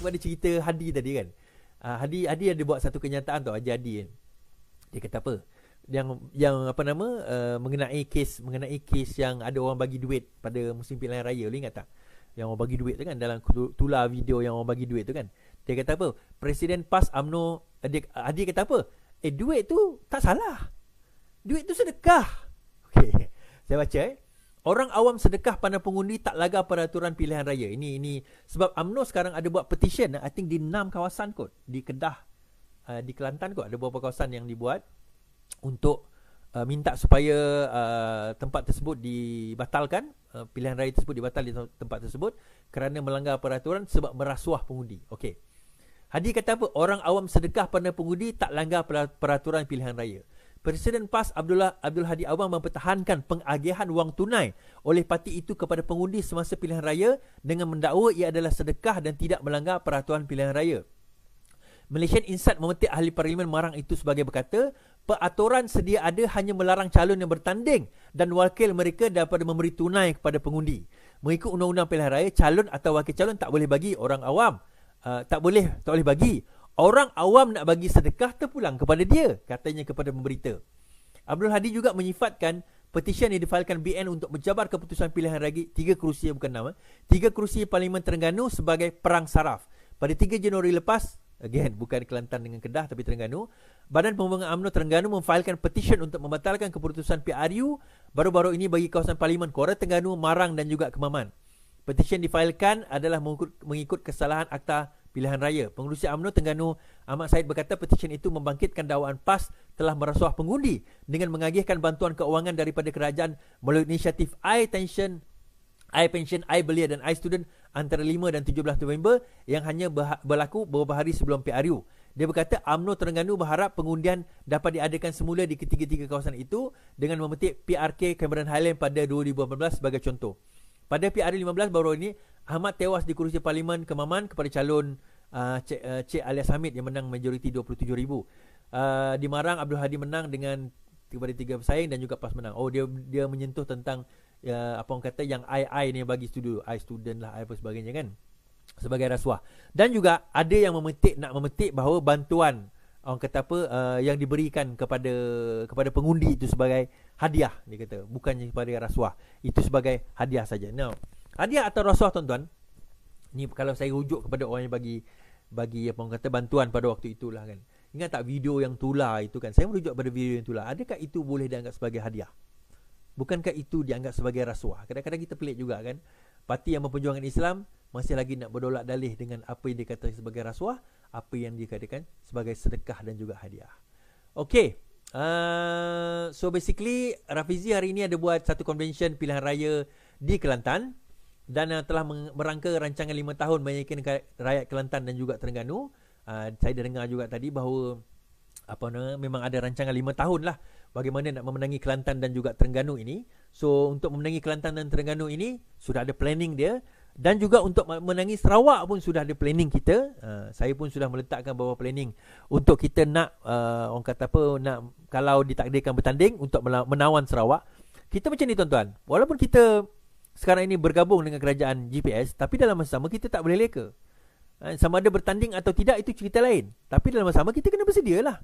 pada cerita Hadi tadi kan. Hadi ada buat satu kenyataan tau, Haji Hadi kan. Dia kata apa? Yang apa nama mengenai kes yang ada orang bagi duit pada musim pilihan raya, lu ingat tak? Yang orang bagi duit tu kan, dalam tular video yang orang bagi duit tu kan. Dia kata apa? Presiden PAS UMNO, Hadi kata apa? Duit tu tak salah. Duit tu sedekah. Okey. Saya baca orang awam sedekah pandang pengundi tak lagar peraturan pilihan raya. Ini sebab UMNO sekarang ada buat petition, I think di 6 kawasan kot. Di Kedah, di Kelantan kot, ada beberapa kawasan yang dibuat untuk minta supaya tempat tersebut dibatalkan, pilihan raya tersebut dibatal di tempat tersebut kerana melanggar peraturan sebab merasuah pengundi. Okey. Hadi kata apa? Orang awam sedekah pandang pengundi tak langgar peraturan pilihan raya. Presiden PAS Abdul Hadi Awang mempertahankan pengagihan wang tunai oleh parti itu kepada pengundi semasa pilihan raya dengan mendakwa ia adalah sedekah dan tidak melanggar peraturan pilihan raya. Malaysian Insight memetik ahli parlimen marang itu sebagai berkata, peraturan sedia ada hanya melarang calon yang bertanding dan wakil mereka daripada memberi tunai kepada pengundi. Mengikut undang-undang pilihan raya, calon atau wakil calon tak boleh bagi orang awam. Tak boleh bagi. Orang awam nak bagi sedekah terpulang kepada dia, katanya kepada pemberita. Abdul Hadi juga menyifatkan petisyen yang difailkan BN untuk mencabar keputusan pilihan raya 3 kerusi bukan nama, 3 kerusi Parlimen Terengganu sebagai perang saraf. Pada 3 Januari lepas, again bukan Kelantan dengan Kedah tapi Terengganu, Badan Pembangunan UMNO Terengganu memfailkan petisyen untuk membatalkan keputusan PRU baru-baru ini bagi kawasan Parlimen Kuala Terengganu, Marang dan juga Kemaman. Petisyen difailkan adalah mengikut kesalahan akta pilihan raya. Pengerusi UMNO Terengganu Ahmad Said berkata petisyen itu membangkitkan dakwaan PAS telah merasuah pengundi dengan mengagihkan bantuan keuangan daripada kerajaan melalui inisiatif iPension, iBelia dan iStudent antara 5 dan 17 November yang hanya berlaku beberapa hari sebelum PRU. Dia berkata UMNO Terengganu berharap pengundian dapat diadakan semula di ketiga-tiga kawasan itu dengan memetik PRK Cameron Highland pada 2018 sebagai contoh. Pada PRU 15 baru ini, Ahmad tewas di kerusi Parlimen Kemaman kepada calon Cik Alias Hamid yang menang majoriti 27,000. Di Marang, Abdul Hadi menang dengan kepada 3 pesaing dan juga PAS menang. Dia menyentuh tentang apa orang kata yang I ni bagi student lah, apa sebagainya kan, sebagai rasuah. Dan juga ada yang nak memetik bahawa bantuan orang kata apa yang diberikan kepada pengundi itu sebagai hadiah, dia kata, bukannya sebagai rasuah, itu sebagai hadiah saja. Now, hadiah atau rasuah tuan-tuan, ni kalau saya rujuk kepada orang yang bagi apa orang kata bantuan pada waktu itulah kan. Ingat tak video yang tular itu kan? Saya merujuk pada video yang tular. Adakah itu boleh dianggap sebagai hadiah? Bukankah itu dianggap sebagai rasuah? Kadang-kadang kita pelik juga kan. Parti yang memperjuangkan Islam masih lagi nak berdolak dalih dengan apa yang dikatakan sebagai rasuah, apa yang dikatakan sebagai sedekah dan juga hadiah. Okay. So basically Rafizi hari ini ada buat satu convention pilihan raya di Kelantan dan telah merangka rancangan 5 tahun meyakinkan rakyat Kelantan dan juga Terengganu. Saya dah dengar juga tadi bahawa memang ada rancangan 5 tahun lah bagaimana nak memenangi Kelantan dan juga Terengganu ini. So untuk memenangi Kelantan dan Terengganu ini sudah ada planning dia, dan juga untuk memenangi Sarawak pun sudah ada planning kita. Saya pun sudah meletakkan beberapa planning untuk kita nak orang kata apa, nak kalau ditakdirkan bertanding untuk menawan Sarawak. Kita macam ni tuan-tuan, walaupun kita sekarang ini bergabung dengan kerajaan GPS, tapi dalam masa sama kita tak boleh leka. Sama ada bertanding atau tidak itu cerita lain, tapi dalam masa sama kita kena bersedia lah.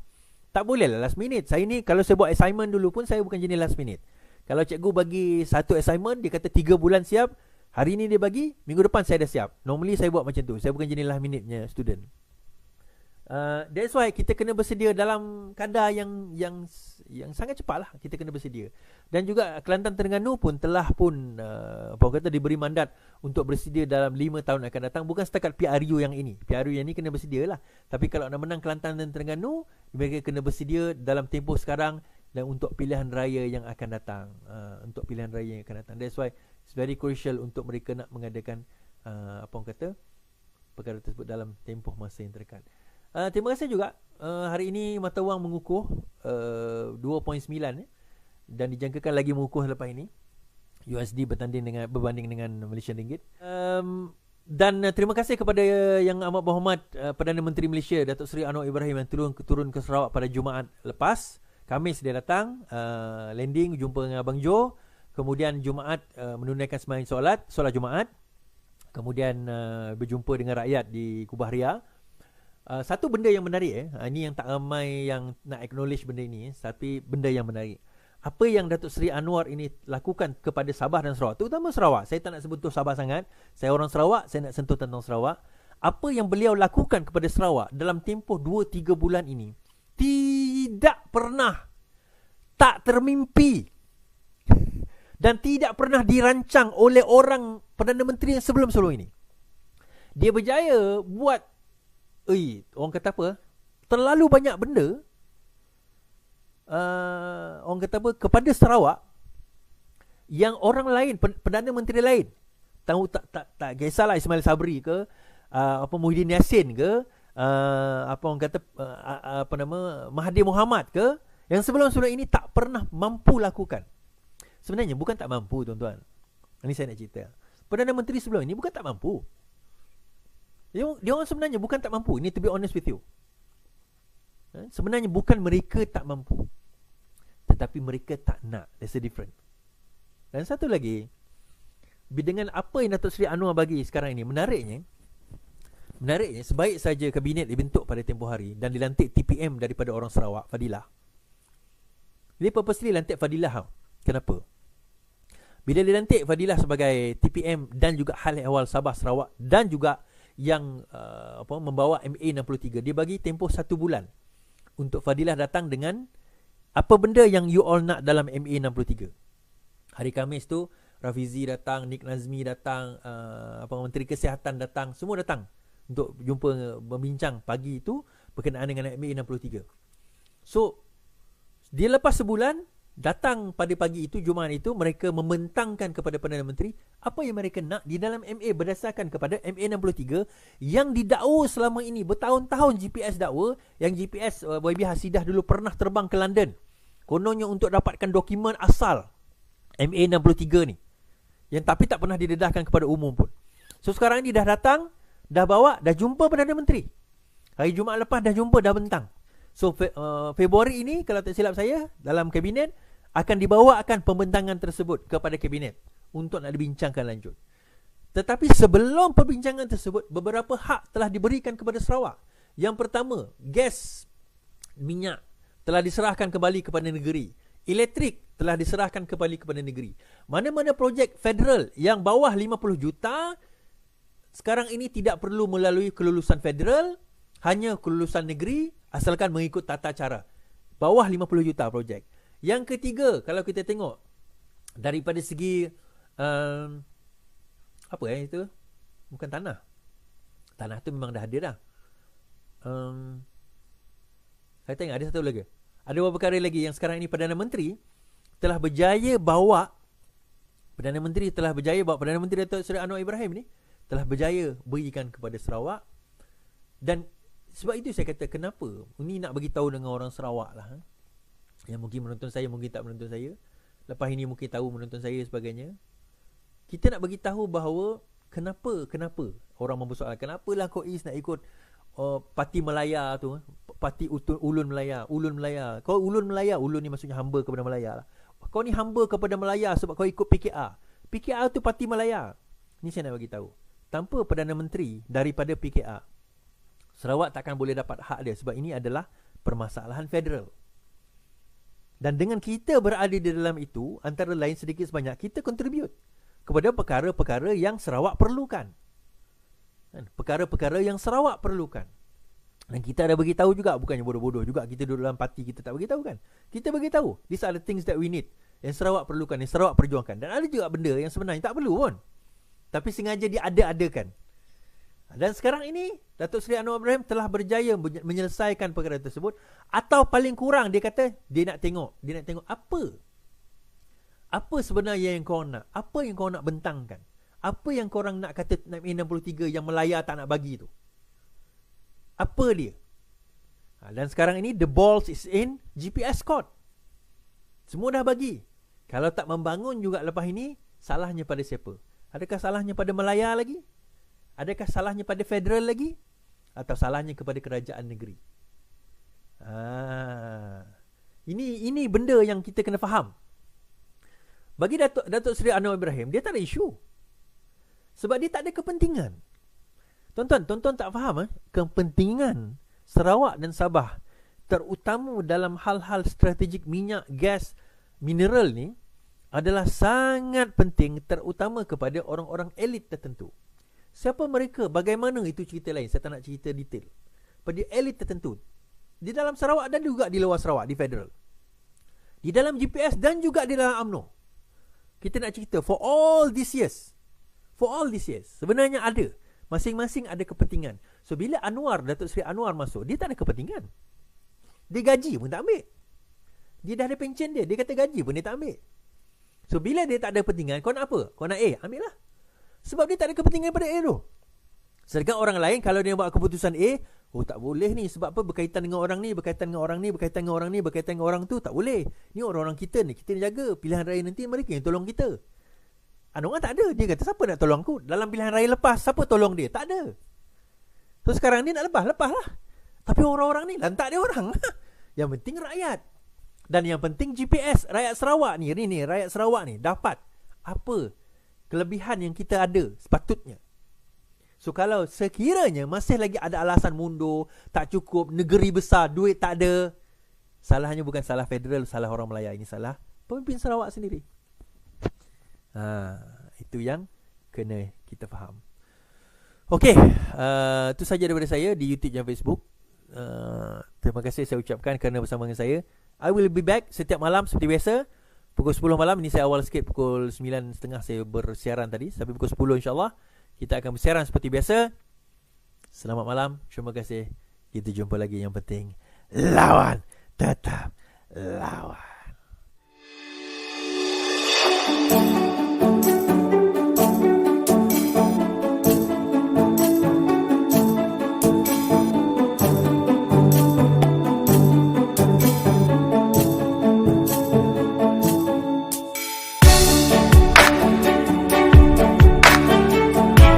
Tak boleh lah last minute. Saya ni kalau saya buat assignment dulu pun saya bukan jenis last minute. Kalau cikgu bagi satu assignment, dia kata 3 bulan siap, hari ni dia bagi, minggu depan saya dah siap. Normally saya buat macam tu. Saya bukan jenis last minute-nya student. That's why kita kena bersedia dalam kadar yang sangat cepat lah. Kita kena bersedia. Dan juga Kelantan Terengganu pun telah diberi mandat untuk bersedia dalam 5 tahun akan datang. Bukan setakat PRU yang ini. PRU yang ini kena bersedia lah. Tapi kalau nak menang Kelantan dan Terengganu, mereka kena bersedia dalam tempoh sekarang dan untuk pilihan raya yang akan datang. Untuk pilihan raya yang akan datang. That's why it's very crucial untuk mereka nak mengadakan perkara tersebut dalam tempoh masa yang terdekat. Terima kasih juga. Hari ini mata wang mengukuh 2.9 dan dijangkakan lagi mengukuh lepas ini. USD berbanding dengan Malaysian Ringgit. Dan terima kasih kepada Yang Amat Berhormat Perdana Menteri Malaysia Datuk Seri Anwar Ibrahim yang turun ke Sarawak pada Jumaat lepas. Khamis dia datang, landing, jumpa dengan Abang Jo. Kemudian Jumaat menunaikan sembahyang solat Jumaat. Kemudian berjumpa dengan rakyat di Kubah Ria. Satu benda yang menarik ini yang tak ramai yang nak acknowledge benda ini, tapi benda yang menarik. Apa yang Datuk Seri Anwar ini lakukan kepada Sabah dan Sarawak, terutama Sarawak. Saya tak nak sentuh Sabah sangat. Saya orang Sarawak, saya nak sentuh tentang Sarawak. Apa yang beliau lakukan kepada Sarawak dalam tempoh 2-3 bulan ini tidak pernah, tak termimpi dan tidak pernah dirancang oleh orang Perdana Menteri yang sebelum-sebelum ini. Dia berjaya buat orang kata apa? Terlalu banyak benda. Orang kata apa? Kepada Sarawak yang orang lain, Perdana Menteri lain, tahu tak kisahlah Ismail Sabri ke, Muhyiddin Yassin ke, orang kata Mahathir Mohamad ke, yang sebelum-sebelum ini tak pernah mampu lakukan. Sebenarnya bukan tak mampu, tuan-tuan. Ini saya nak cerita. Perdana Menteri sebelum ini bukan tak mampu. Dia orang sebenarnya bukan tak mampu. Ini to be honest with you. Sebenarnya bukan mereka tak mampu, tetapi mereka tak nak. There's a difference. Dan satu lagi, dengan apa yang Datuk Seri Anwar bagi sekarang ini, menariknya sebaik saja kabinet dibentuk pada tempoh hari dan dilantik TPM daripada orang Sarawak, Fadilah. Dia purposely lantik Fadilah. Kenapa? Bila dilantik Fadilah sebagai TPM dan juga Hal Ehwal Sabah Sarawak dan juga yang membawa MA63, dia bagi tempoh 1 bulan untuk Fadilah datang dengan apa benda yang you all nak dalam MA63. Hari Khamis tu Rafizi datang, Nik Nazmi datang, Menteri Kesihatan datang, semua datang untuk jumpa, membincang pagi itu berkenaan dengan MA63. So dia lepas sebulan datang pada pagi itu, Jumaat itu, mereka membentangkan kepada Perdana Menteri apa yang mereka nak di dalam MA berdasarkan kepada MA63 yang didakwa selama ini. Bertahun-tahun GPS dakwa, yang GPS YB Hasidah dulu pernah terbang ke London kononnya untuk dapatkan dokumen asal MA63 ni, yang tapi tak pernah didedahkan kepada umum pun. So sekarang ni dah datang, dah bawa, dah jumpa Perdana Menteri. Hari Jumaat lepas dah jumpa, dah bentang. So Februari ini, kalau tak silap saya, dalam kabinet akan dibawakan pembentangan tersebut kepada kabinet untuk nak dibincangkan lanjut. Tetapi sebelum perbincangan tersebut, beberapa hak telah diberikan kepada Sarawak. Yang pertama, gas minyak telah diserahkan kembali kepada negeri. Elektrik telah diserahkan kembali kepada negeri. Mana-mana projek federal yang bawah 50 juta sekarang ini tidak perlu melalui kelulusan federal, hanya kelulusan negeri, asalkan mengikut tata cara. Bawah 50 juta projek. Yang ketiga, kalau kita tengok daripada segi itu? Bukan tanah. Tanah tu memang dah ada dah. Saya tengok ada satu lagi. Ada beberapa perkara lagi yang sekarang ini Perdana Menteri telah berjaya bawa Perdana Menteri Datuk Seri Anwar Ibrahim ni telah berjaya berikan kepada Sarawak. Dan sebab itu saya kata, kenapa ini nak bagi tahu dengan orang Sarawak lah, yang mungkin menonton saya, mungkin tak menonton saya, lepas ini mungkin tahu menonton saya sebagainya. Kita nak bagi tahu bahawa kenapa orang mempersoalkan, kenapalah kau nak ikut parti Melaya tu, parti Ulun Melaya. Kau Ulun Melaya, Ulun ni maksudnya hamba kepada Melaya lah. Kau ni hamba kepada Melaya sebab kau ikut PKR. PKR tu parti Melaya. Ni saya nak bagi tahu. Tanpa Perdana Menteri daripada PKR, Sarawak takkan boleh dapat hak dia, sebab ini adalah permasalahan federal. Dan dengan kita berada di dalam itu, antara lain sedikit sebanyak kita contribute kepada perkara-perkara yang Sarawak perlukan. Perkara-perkara yang Sarawak perlukan. Dan kita ada bagi tahu juga, bukannya bodoh-bodoh juga kita duduk dalam parti kita tak bagi tahu kan. Kita bagi tahu, these are the things that we need, yang Sarawak perlukan, yang Sarawak perjuangkan. Dan ada juga benda yang sebenarnya tak perlu pun, tapi sengaja dia ada-adakan. Dan sekarang ini Datuk Seri Anwar Ibrahim telah berjaya menyelesaikan perkara tersebut. Atau paling kurang dia kata dia nak tengok apa sebenarnya yang kau nak, apa yang kau nak bentangkan, apa yang korang nak kata MA63 yang Melaya tak nak bagi tu, apa dia. Dan sekarang ini the balls is in GPS court. Semua dah bagi. Kalau tak membangun juga lepas ini, salahnya pada siapa? Adakah salahnya pada Melaya lagi? Adakah salahnya pada federal lagi? Atau salahnya kepada kerajaan negeri? Ini benda yang kita kena faham. Bagi Datuk Seri Anwar Ibrahim, dia tak ada isu. Sebab dia tak ada kepentingan. Tuan-tuan tak faham kepentingan Sarawak dan Sabah, terutama dalam hal-hal strategik minyak, gas, mineral ni adalah sangat penting, terutama kepada orang-orang elit tertentu. Siapa mereka? Bagaimana? Itu cerita lain. Saya tak nak cerita detail. Pada elit tertentu di dalam Sarawak dan juga di luar Sarawak, di federal, di dalam GPS dan juga di dalam UMNO. Kita nak cerita for all these years, sebenarnya ada, masing-masing ada kepentingan. So bila Datuk Seri Anwar masuk, dia tak ada kepentingan. Dia gaji pun tak ambil. Dia dah ada pencen dia kata gaji pun dia tak ambil. So bila dia tak ada kepentingan, kau nak apa? Kau nak A, ambil lah. Sebab dia tak ada kepentingan pada A tu. Sedangkan orang lain kalau dia buat keputusan A, tak boleh ni, sebab apa? Berkaitan dengan orang ni, berkaitan dengan orang ni, berkaitan dengan orang ni, berkaitan dengan orang tu, tak boleh. Ni orang-orang kita ni, kita jaga. Pilihan raya nanti mereka yang tolong kita. Anwar tak ada. Dia kata, siapa nak tolong aku? Dalam pilihan raya lepas, siapa tolong dia? Tak ada. So sekarang ni nak lepas lah. Tapi orang-orang ni lantak dia orang. Yang penting rakyat. Dan yang penting GPS, rakyat Sarawak ni, rakyat Sarawak ni dapat apa kelebihan yang kita ada sepatutnya. So kalau sekiranya masih lagi ada alasan mundur, tak cukup, negeri besar, duit tak ada, salahnya bukan salah federal, salah orang Melaya, ini salah pemimpin Sarawak sendiri. Itu yang kena kita faham. Okey, itu saja daripada saya di YouTube dan Facebook. Terima kasih saya ucapkan kerana bersama dengan saya. I will be back setiap malam seperti biasa pukul 10 malam. Ini saya awal sikit, pukul 9.30 saya bersiaran tadi. Sampai pukul 10 insyaAllah kita akan bersiaran seperti biasa. Selamat malam, terima kasih. Kita jumpa lagi. Yang penting lawan, tetap lawan.